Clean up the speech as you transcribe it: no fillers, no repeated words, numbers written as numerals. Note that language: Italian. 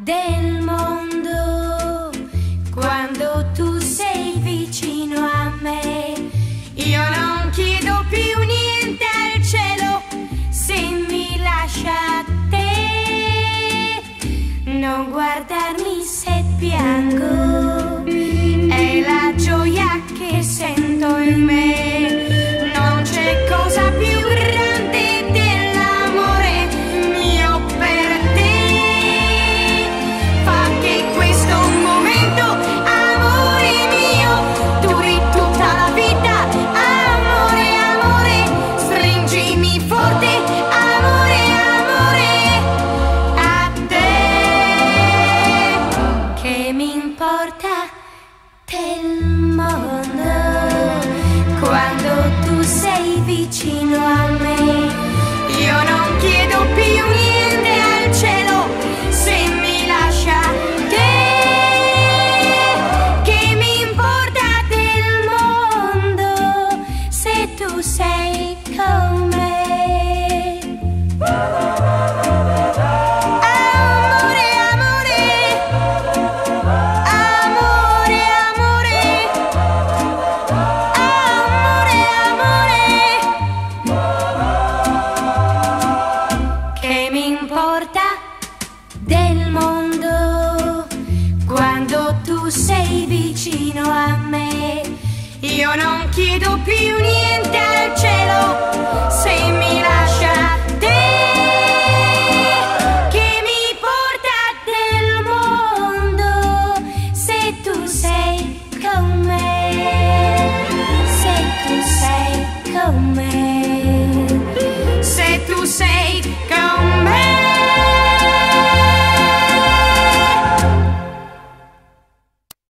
del mondo quando tu sei vicino a me. Io non chiedo più niente al cielo se mi lascia te. Non guardarmi se piango, è la gioia che sento in me. Non c'è cosa più grande dell'amore mio per te. Fa che questo momento, amore mio, duri tutta la vita. Amore, amore, stringimi forte, amore, amore, a te. Che mi importa del mondo quando tu sei vicino a me. Io non chiedo più niente al cielo se mi lascia te. Che mi importa del mondo se tu sei con me.